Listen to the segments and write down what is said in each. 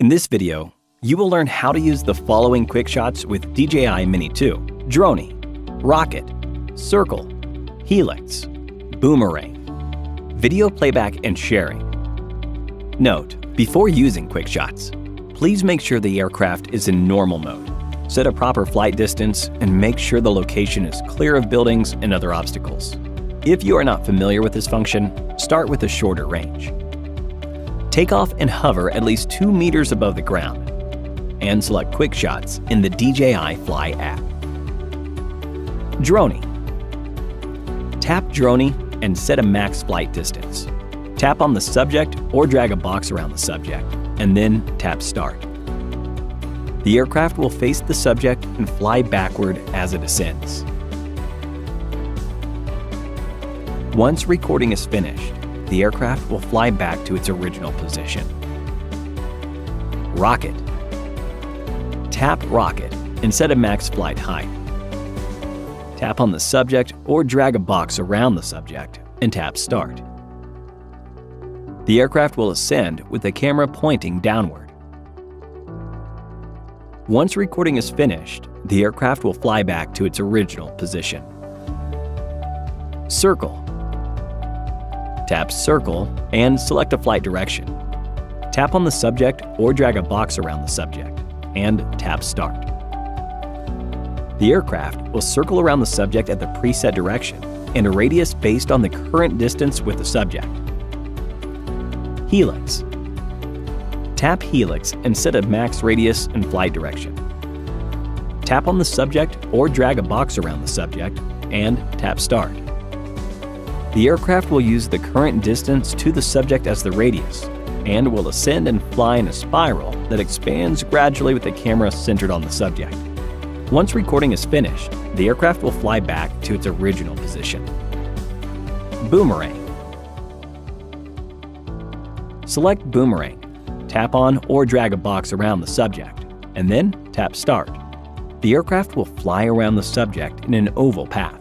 In this video, you will learn how to use the following quick shots with DJI Mini 2: Drone, Rocket, Circle, Helix, Boomerang, video playback and sharing. Note, before using quick shots, please make sure the aircraft is in normal mode. Set a proper flight distance and make sure the location is clear of buildings and other obstacles. If you are not familiar with this function, start with a shorter range. Take off and hover at least 2 meters above the ground, and select Quick Shots in the DJI Fly app. Drone. Tap Drone and set a max flight distance. Tap on the subject or drag a box around the subject, and then tap Start. The aircraft will face the subject and fly backward as it ascends. Once recording is finished, the aircraft will fly back to its original position. Rocket. Tap Rocket and set a max flight height. Tap on the subject or drag a box around the subject and tap Start. The aircraft will ascend with the camera pointing downward. Once recording is finished, the aircraft will fly back to its original position. Circle. Tap Circle and select a flight direction. Tap on the subject or drag a box around the subject, and tap Start. The aircraft will circle around the subject at the preset direction and a radius based on the current distance with the subject. Helix. Tap Helix and set a max radius and flight direction. Tap on the subject or drag a box around the subject, and tap Start. The aircraft will use the current distance to the subject as the radius, and will ascend and fly in a spiral that expands gradually with the camera centered on the subject. Once recording is finished, the aircraft will fly back to its original position. Boomerang. Select Boomerang. Tap on or drag a box around the subject, and then tap Start. The aircraft will fly around the subject in an oval path.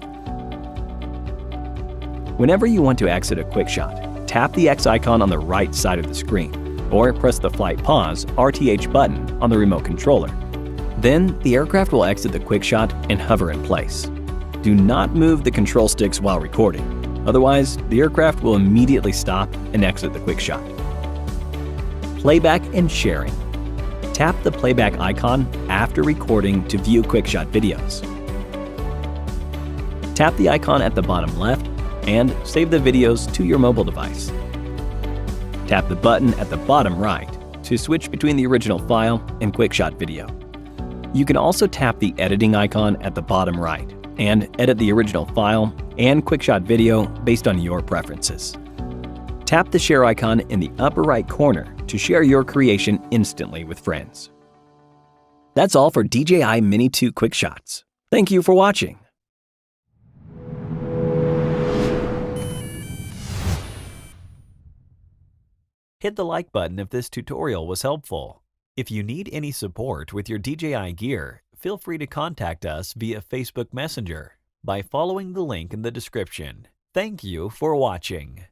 Whenever you want to exit a quick shot, tap the X icon on the right side of the screen, or press the Flight Pause (RTH) button on the remote controller. Then, the aircraft will exit the quick shot and hover in place. Do not move the control sticks while recording, otherwise the aircraft will immediately stop and exit the quick shot. Playback and sharing. Tap the playback icon after recording to view QuickShot videos. Tap the icon at the bottom left and save the videos to your mobile device. Tap the button at the bottom right to switch between the original file and QuickShot video. You can also tap the editing icon at the bottom right and edit the original file and QuickShot video based on your preferences. Tap the share icon in the upper right corner to share your creation instantly with friends. That's all for DJI Mini 2 Quick Shots. Thank you for watching. Hit the like button if this tutorial was helpful. If you need any support with your DJI gear, feel free to contact us via Facebook Messenger by following the link in the description. Thank you for watching.